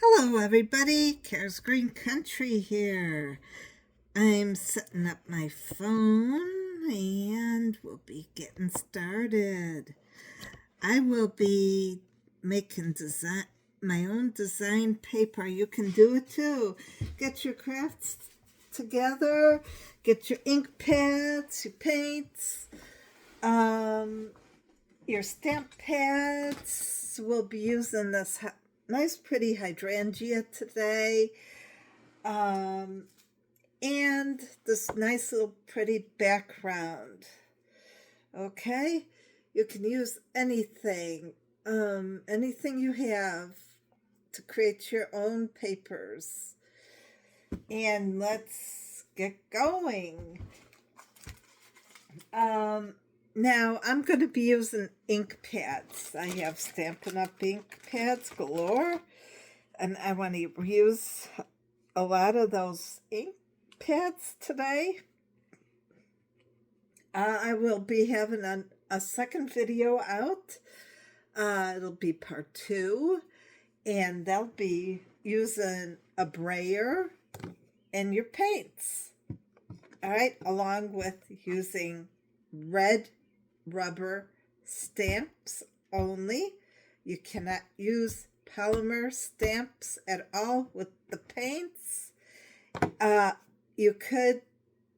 Hello everybody, Kara's Green Country here. I'm setting up my phone and we'll be getting started. I will be making my own design paper. You can do it too. Get your crafts together, get your ink pads, your paints, your stamp pads. We'll be using this nice pretty hydrangea today, and this nice little pretty background. Okay, you can use anything you have to create your own papers. And let's get going. Now I'm going to be using ink pads. I have Stampin' Up! Ink pads galore, and I want to use a lot of those ink pads today. I will be having a second video out. It'll be part 2, and they'll be using a brayer and your paints. All right, along with using red rubber stamps only. You cannot use polymer stamps at all with the paints. You could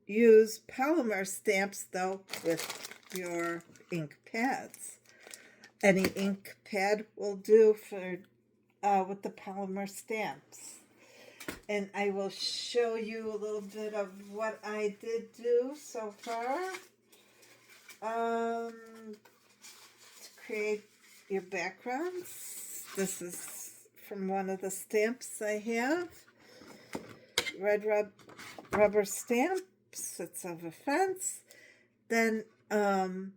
use polymer stamps though with your ink pads. Any ink pad will do for with the polymer stamps. And I will show you a little bit of what I did do so far. To create your backgrounds. This is from one of the stamps I have. Red rubber stamps. It's of a fence. Then when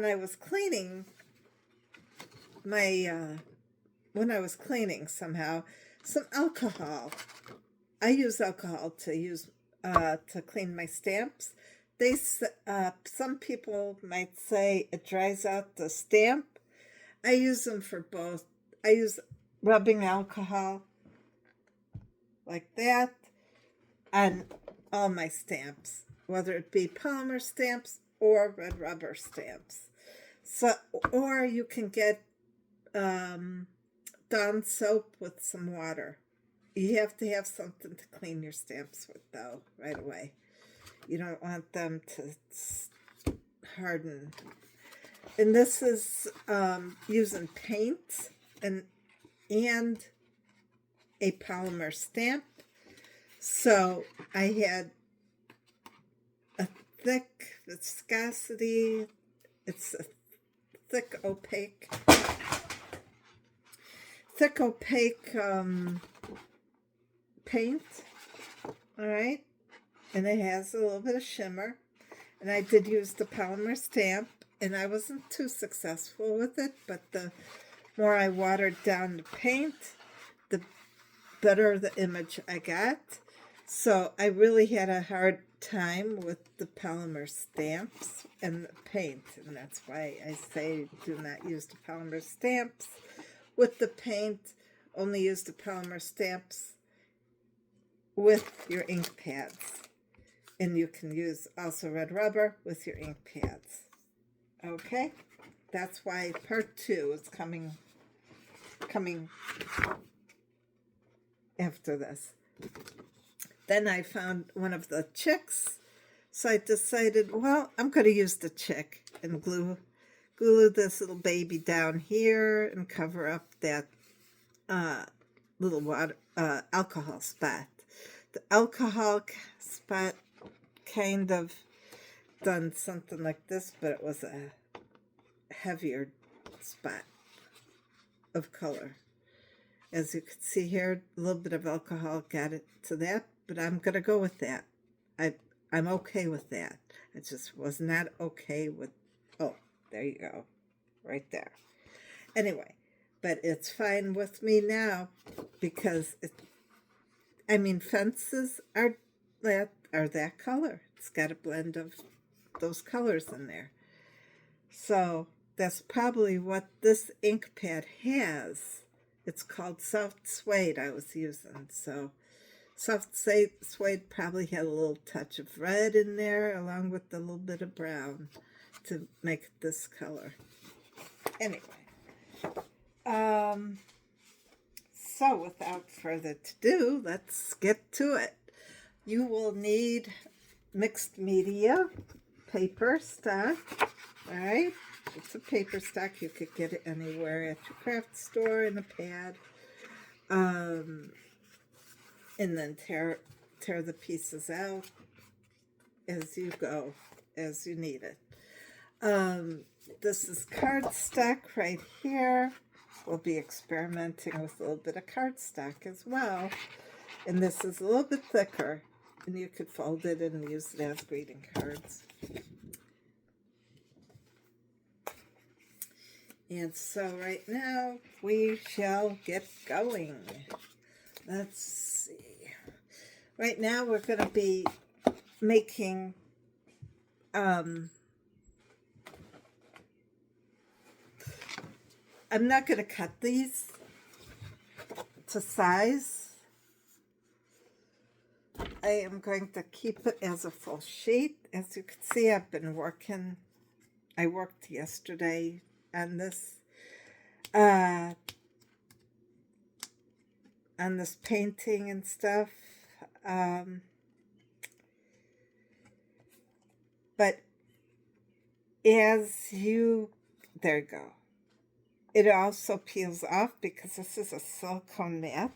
I was cleaning somehow, some alcohol. I use alcohol to clean my stamps. Some people might say it dries out the stamp. I use them for both. I use rubbing alcohol like that on all my stamps, whether it be polymer stamps or red rubber stamps. So, or you can get Dawn soap with some water. You have to have something to clean your stamps with, though, right away. You don't want them to harden. And this is using paint and a polymer stamp. So I had a thick viscosity. It's a thick opaque paint. All right. And it has a little bit of shimmer. And I did use the polymer stamp, and I wasn't too successful with it, but the more I watered down the paint, the better the image I got. So I really had a hard time with the polymer stamps and the paint, and that's why I say do not use the polymer stamps with the paint. Only use the polymer stamps with your ink pads. And you can use also red rubber with your ink pads. Okay? That's why part 2 is coming after this. Then I found one of the chicks. So I decided, well, I'm going to use the chick and glue this little baby down here and cover up that little water alcohol spot. The alcohol spot kind of done something like this, but it was a heavier spot of color. As you can see here, a little bit of alcohol got it to that, but I'm going to go with that. I'm okay with that. I just was not okay with, oh, there you go, right there. Anyway, but it's fine with me now because fences are that color. It's got a blend of those colors in there. So that's probably what this ink pad has. It's called soft suede I was using. So soft suede probably had a little touch of red in there along with a little bit of brown to make this color. Anyway, so without further ado, let's get to it. You will need mixed media, paper stock, all right? It's a paper stock. You could get it anywhere at your craft store in a pad. And then tear the pieces out as you go, as you need it. This is cardstock right here. We'll be experimenting with a little bit of cardstock as well. And this is a little bit thicker, and you could fold it and use it as greeting cards. And so right now, we shall get going. Let's see. Right now, we're going to be making I'm not going to cut these to size. I am going to keep it as a full sheet. As you can see, I've been working. I worked yesterday on this painting and stuff. But as you, there you go. It also peels off because this is a silicone mat.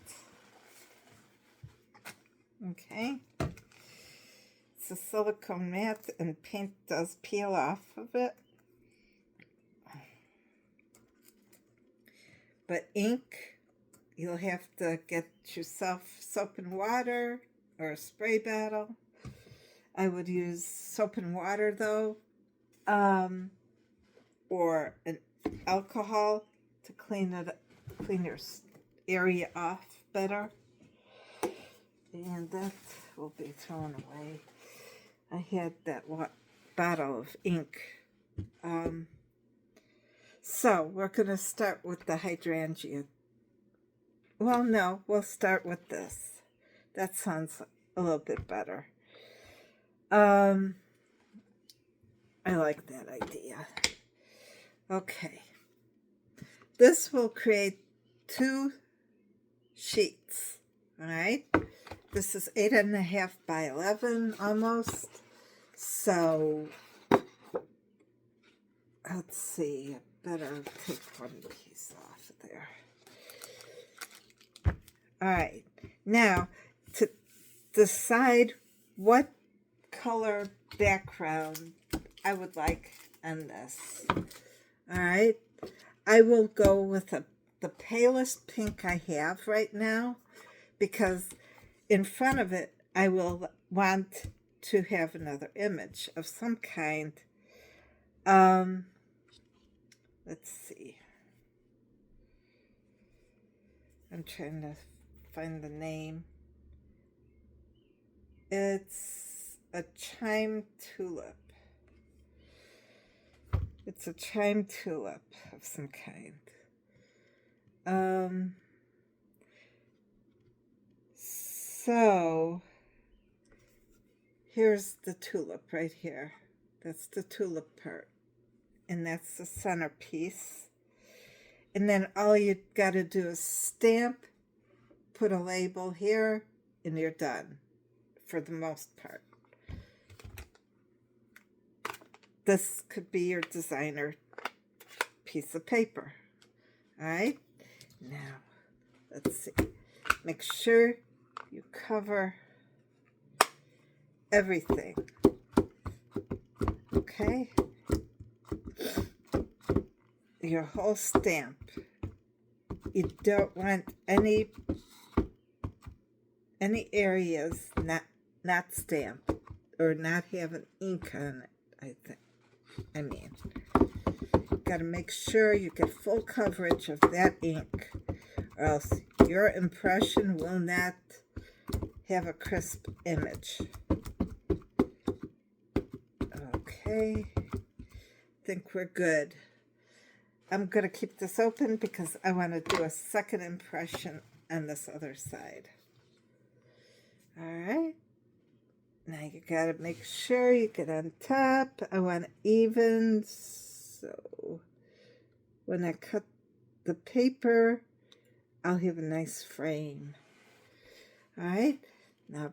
Okay. It's a silicone mat and paint does peel off of it. But ink, you'll have to get yourself soap and water or a spray bottle. I would use soap and water though, or an alcohol to clean your area off better. And that will be thrown away. I had that bottle of ink. So we're going to start with the hydrangea. Well, no, we'll start with this. That sounds a little bit better. I like that idea. Okay. This will create 2 sheets. All right. This is 8.5 by 11 almost. So let's see. I better take one piece off of there. All right. Now to decide what color background I would like on this. All right. I will go with the palest pink I have right now because in front of it I will want to have another image of some kind. Let's see. I'm trying to find the name. It's a chime tulip. It's a chime tulip of some kind. So here's the tulip right here. That's the tulip part. And that's the centerpiece. And then all you got to do is stamp, put a label here, and you're done for the most part. This could be your designer piece of paper. All right? Now, let's see. Make sure you cover everything. Okay? Your whole stamp. You don't want any areas not stamped or not having ink on it, I think. I mean, got to make sure you get full coverage of that ink, or else your impression will not have a crisp image. Okay, I think we're good. I'm going to keep this open because I want to do a second impression on this other side. All right. Now you got to make sure you get on top. I want it even, so when I cut the paper, I'll have a nice frame. All right. Now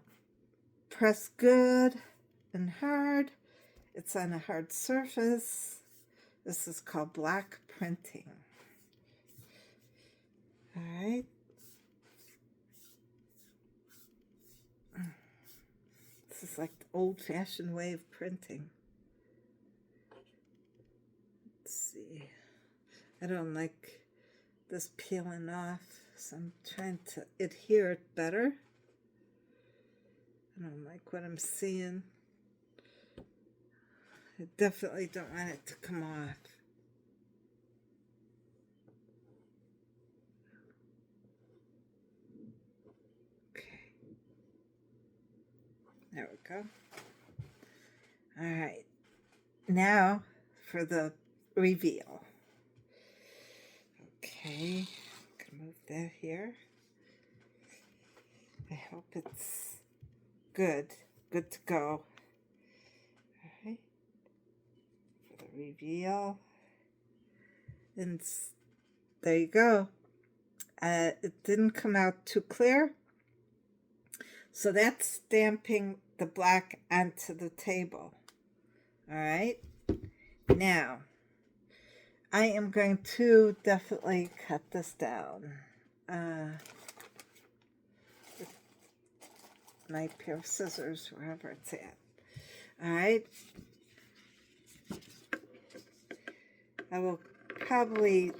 press good and hard. It's on a hard surface. This is called block printing. All right. This is like the old-fashioned way of printing. Let's see. I don't like this peeling off, so I'm trying to adhere it better. I don't like what I'm seeing. I definitely don't want it to come off. Okay. There we go. All right. Now for the reveal. Okay. I'm gonna move that here. I hope it's good to go. All right, for the reveal, and there you go. It didn't come out too clear, so that's stamping the black onto the table. All right, now I am going to definitely cut this down. My pair of scissors, wherever it's at. All right. I will probably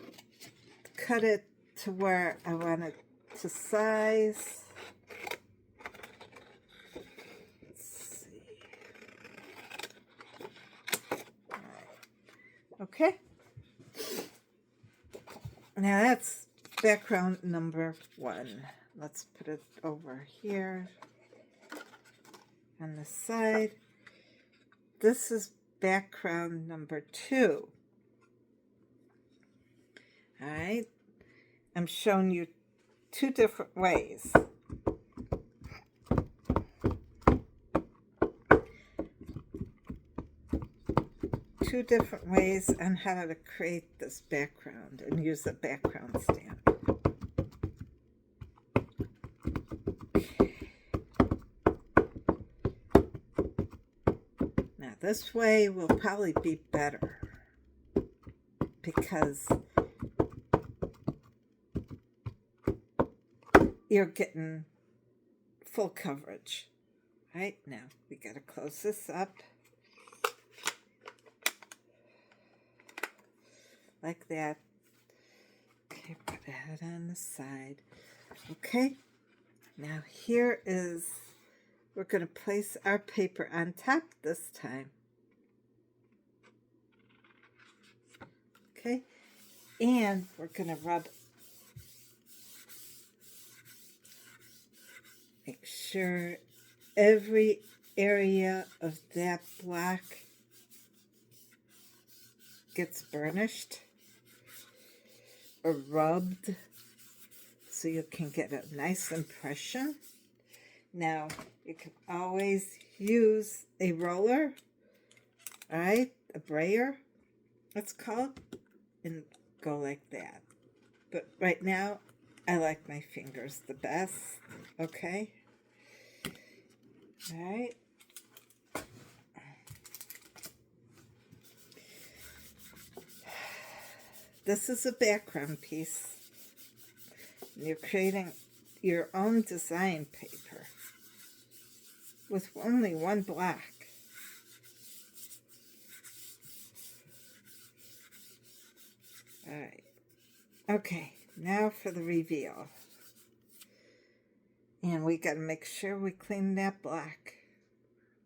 cut it to where I want it to size. Let's see. All right. Okay. Now that's background number 1. Let's put it over here on the side. This is background number 2. All right, I'm showing you 2 different ways. Two different ways on how to create this background and use a background stamp. This way will probably be better because you're getting full coverage. Right now, we got to close this up like that. Okay, put that on the side. Okay, now here is, we're going to place our paper on top this time. Okay, and we're going to rub, make sure every area of that block gets burnished or rubbed so you can get a nice impression. Now, you can always use a roller, all right, a brayer, it's called, and go like that. But right now, I like my fingers the best, okay? All right. This is a background piece. You're creating your own design paper with only one black. All right. Okay, now for the reveal. And we got to make sure we clean that black,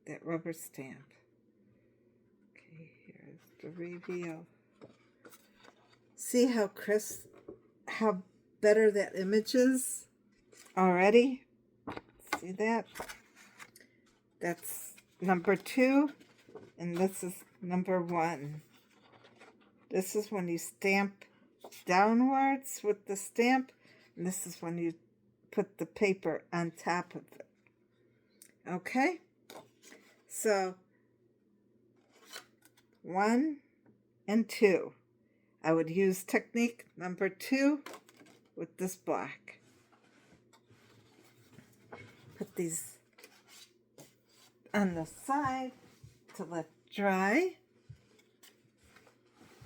that rubber stamp. Okay, here's the reveal. See how crisp, how better that image is already? See that? That's number 2, and this is number 1. This is when you stamp downwards with the stamp, and this is when you put the paper on top of it. Okay? So, 1 and 2. I would use technique number 2 with this black. Put these on the side to let dry.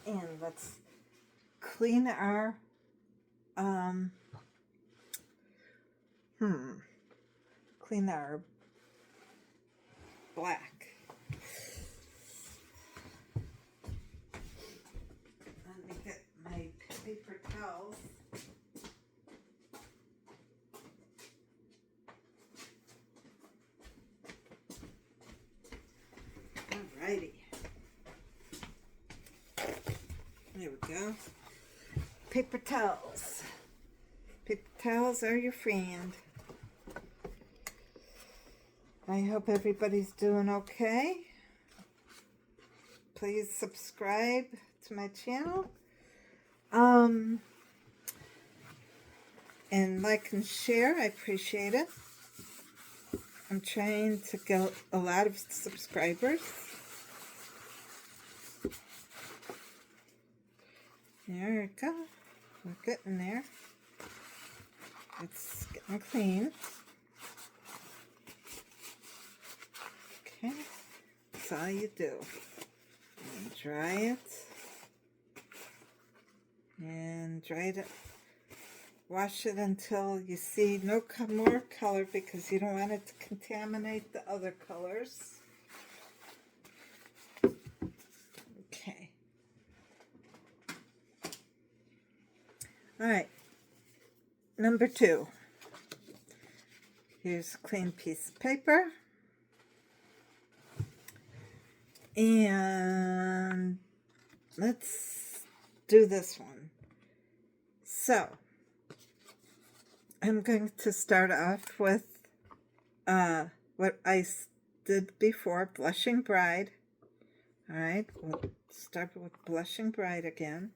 And let's clean our clean our black. Let me get my paper towels. Alrighty. There we go. Paper towels. Paper towels are your friend. I hope everybody's doing okay. Please subscribe to my channel. And like and share. I appreciate it. I'm trying to get a lot of subscribers. There we go. We're getting there. It's getting clean. Okay. That's all you do. And dry it. And dry it. Wash it until you see no more color because you don't want it to contaminate the other colors. Okay. All right. Number 2. Here's a clean piece of paper. And let's do this one. So, I'm going to start off with what I did before, Blushing Bride. All right, we'll start with Blushing Bride again.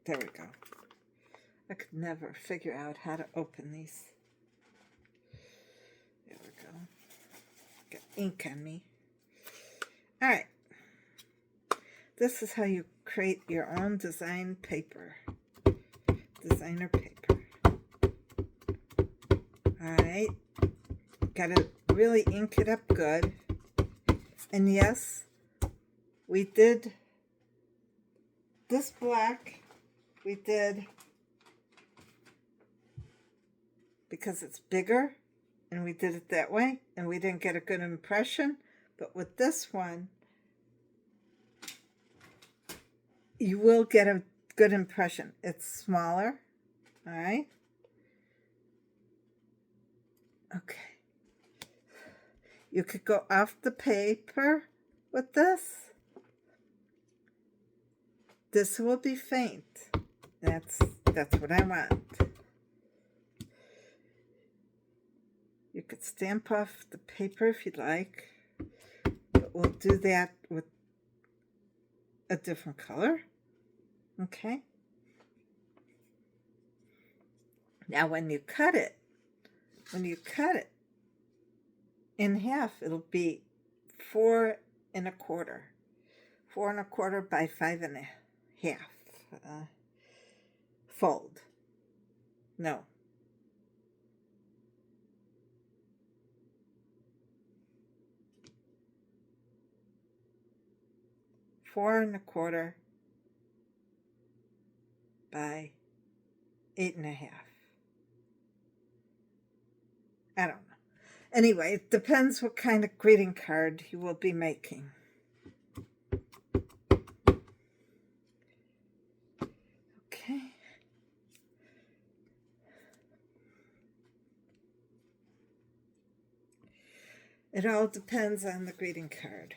There we go. I could never figure out how to open these. There we go. Got ink on me. All right. This is how you create your own design paper. Designer paper. All right. Got to really ink it up good. And yes, we did this black. We did because it's bigger, and we did it that way, and we didn't get a good impression. But with this one, you will get a good impression. It's smaller, all right? Okay. You could go off the paper with this. This will be faint. That's what I want. You could stamp off the paper if you'd like, but we'll do that with a different color. Okay. Now when you cut it in half, it'll be 4 1/4. 4 1/4 by 5 1/2. Fold. No. Four 1/4 by 8 1/2. I don't know. Anyway, it depends what kind of greeting card you will be making. Okay. It all depends on the greeting card.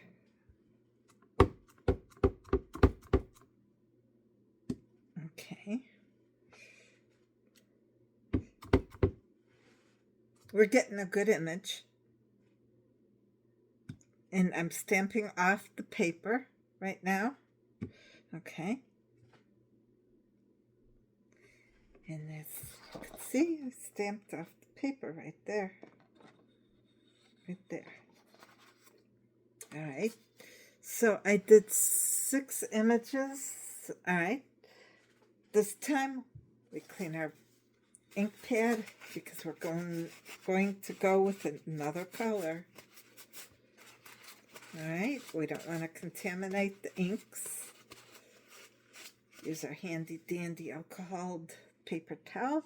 Okay. we're getting a good image. And I'm stamping off the paper right now. Okay. And as you can see, I stamped off the paper right there. Right there. All right. So I did 6 images. All right. This time we clean our ink pad because we're going to go with another color. All right, we don't want to contaminate the inks. Use our handy dandy alcohol paper towel.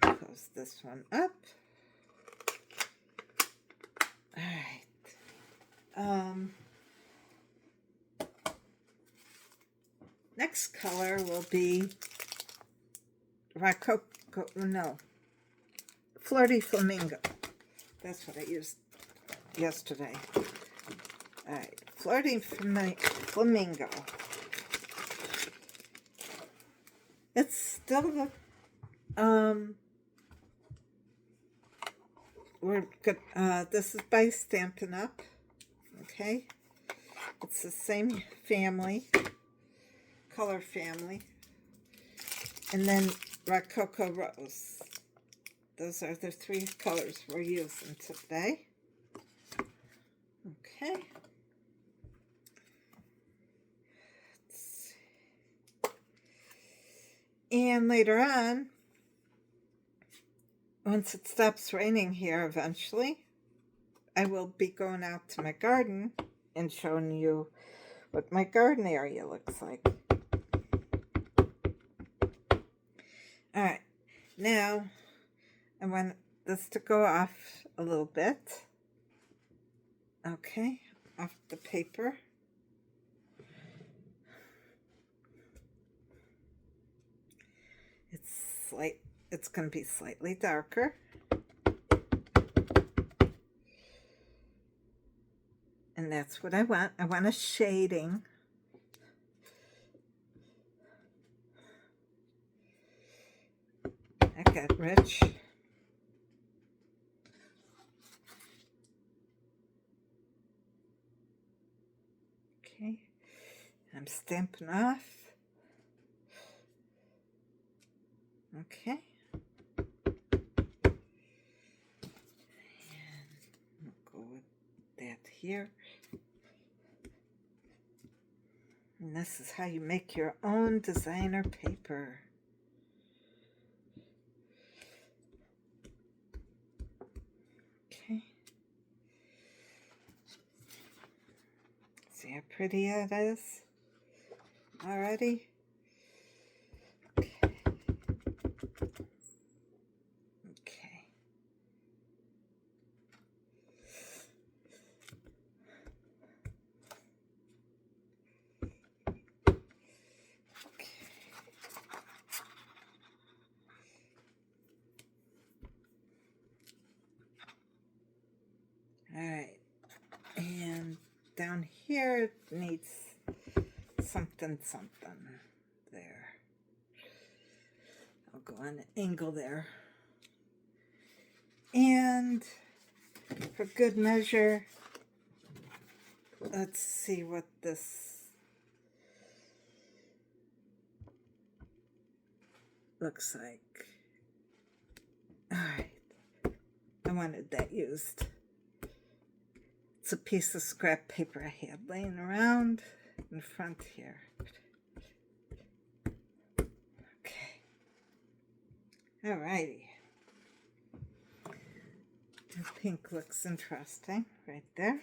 Close this one up. All right. Next color will be Flirty Flamingo. That's what I used yesterday. All right, Flirty Flamingo. It's still we're good. This is by Stampin' Up. Okay, it's the same family, color family, and then Rococo Rose. Those are the 3 colors we're using today. Okay. And later on, once it stops raining here eventually, I will be going out to my garden and showing you what my garden area looks like. All right, now I want this to go off a little bit. Okay, off the paper. It's going to be slightly darker. And that's what I want. I want a shading. I got rich. Okay. I'm stamping off. Okay. And we'll go with that here. And this is how you make your own designer paper. Okay. See how pretty it is already? Okay. Okay. All right, and down here it needs something there. I'll go on an angle there. And for good measure, let's see what this looks like. All right, I wanted that used. It's a piece of scrap paper I had laying around in front here. Okay. Alrighty. The pink looks interesting right there.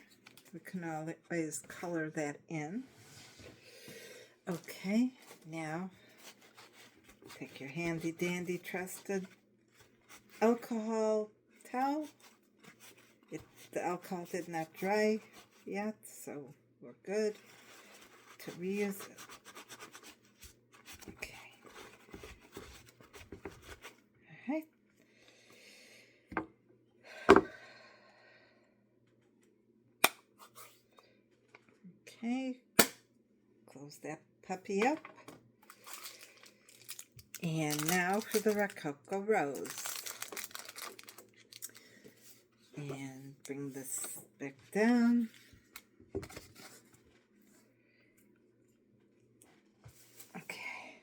We can always color that in. Okay, now take your handy dandy trusted alcohol towel. The alcohol did not dry yet, so we're good to reuse it. Okay. All right. Okay. Close that puppy up. And now for the Rococo Rose. bring this back down. Okay.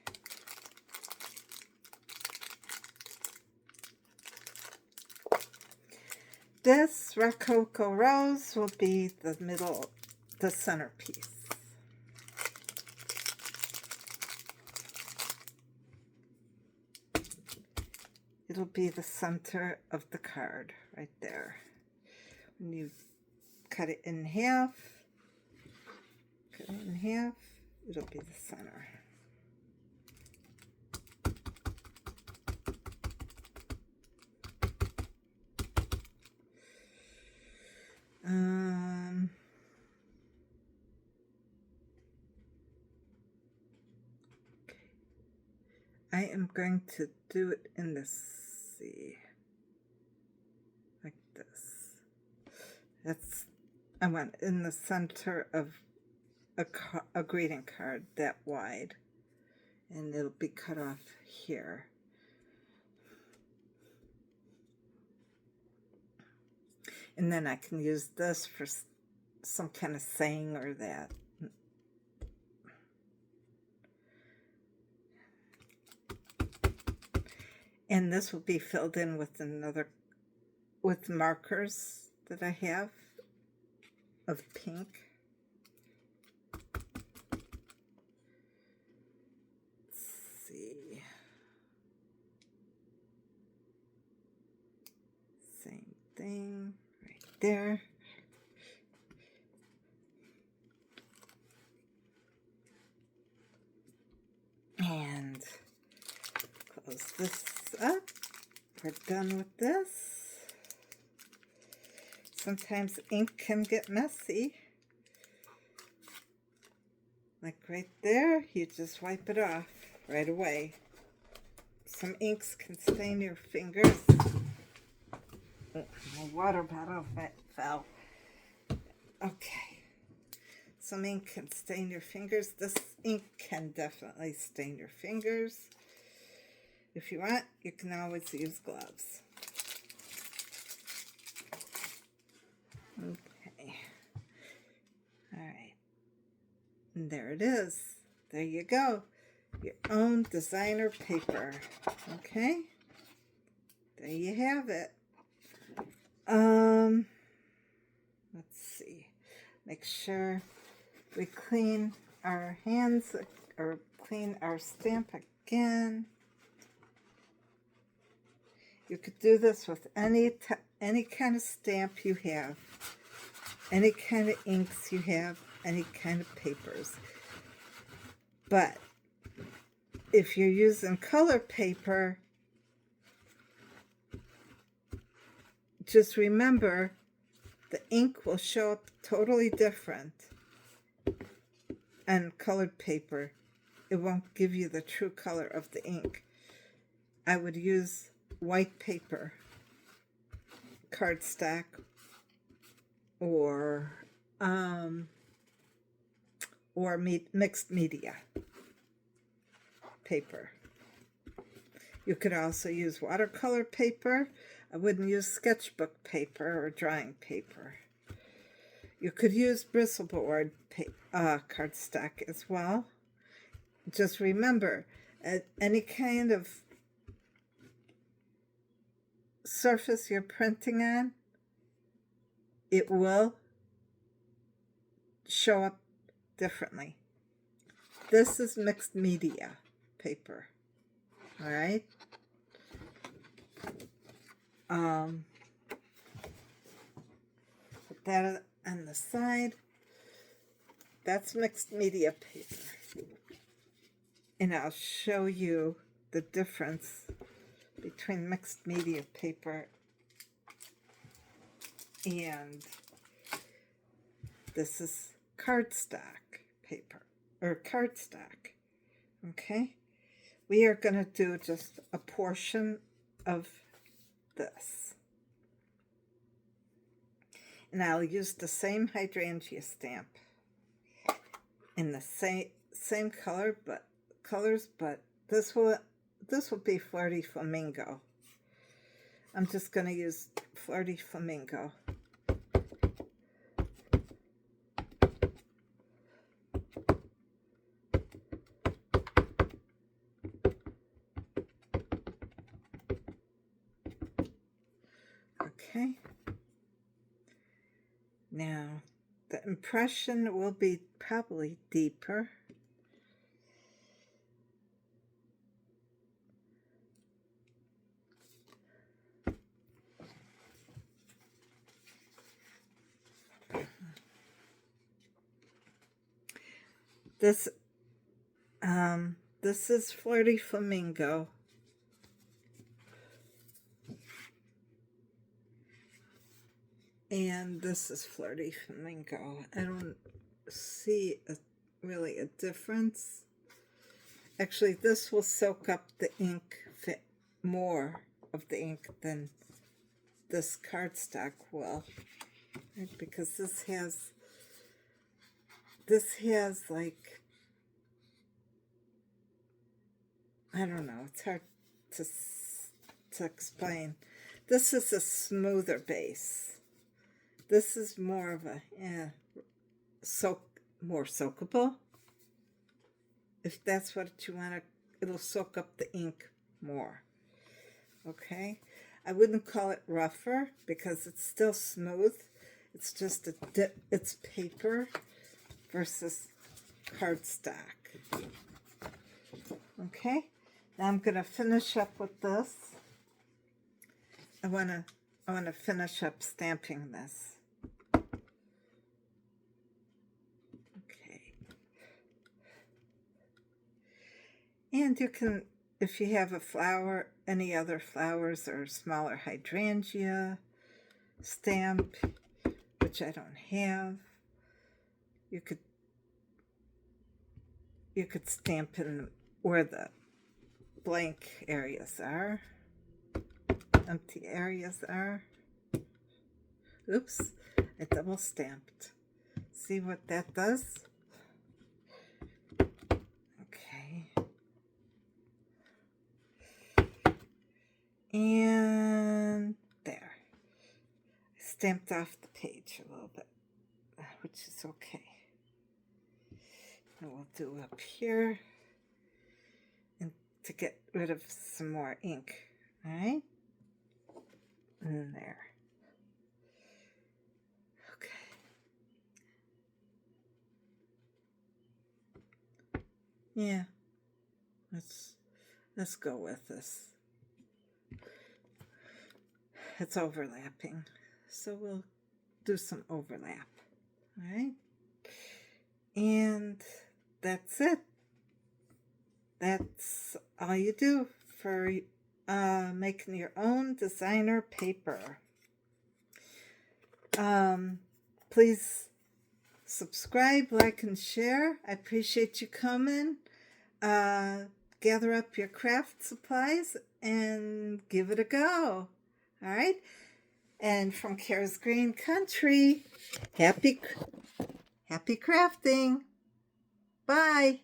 This Rococo Rose will be the middle, the centerpiece. It'll be the center of the card right there. When you cut it in half, it'll be the center. I am going to do it in this, see, like this. I want in the center of a greeting card that wide, and it'll be cut off here. And then I can use this for some kind of saying or that. And this will be filled in with with markers that I have of pink. Let's see. Same thing right there. And close this up. We're done with this. Sometimes ink can get messy. Like right there, you just wipe it off right away. Some inks can stain your fingers. Oh, my water bottle fell. Okay. Some ink can stain your fingers. This ink can definitely stain your fingers. If you want, you can always use gloves. Okay. All right. And there it is. There you go. Your own designer paper. Okay. There you have it. Let's see. Make sure we clean our hands or clean our stamp again. You could do this with any kind of stamp you have, any kind of inks you have, any kind of papers. But if you're using color paper, just remember the ink will show up totally different on colored paper. It won't give you the true color of the ink. I would use white paper, cardstock, or mixed media paper. You could also use watercolor paper. I wouldn't use sketchbook paper or drawing paper. You could use bristleboard cardstock as well. Just remember, any kind of surface you're printing on, it will show up differently. This is mixed media paper. All right. Put that on the side. That's mixed media paper. And I'll show you the difference between mixed media paper and this is cardstock paper, or cardstock. Okay? We are going to do just a portion of this. And I'll use the same hydrangea stamp in the same colors, but this will be Flirty Flamingo. I'm just going to use Flirty Flamingo. Now, the impression will be probably deeper. This is Flirty Flamingo. And this is Flirty Flamingo. I don't see really a difference. Actually, this will soak up the ink more of the ink than this cardstock will. Right? Because this has like, I don't know, it's hard to explain. This is a smoother base. This is more of a, more soakable. If that's what you want to, it'll soak up the ink more. Okay? I wouldn't call it rougher because it's still smooth. It's just it's paper versus cardstock. Okay? Now I'm going to finish up with this. I want to finish up stamping this. Okay. And you can, if you have a flower, any other flowers or smaller hydrangea stamp, which I don't have, you could stamp in where the blank areas are, empty areas are. Oops, I double stamped. See what that does? Okay. And there. I stamped off the page a little bit, which is okay. And we'll do up here and to get rid of some more ink. All right? And there. Okay. Yeah. Let's go with this. It's overlapping, so we'll do some overlap. All right? And that's it. That's all you do for making your own designer paper. Please subscribe, like, and share. I appreciate you coming. Gather up your craft supplies and give it a go. All right? And from Kara's Green Country, happy crafting. Bye.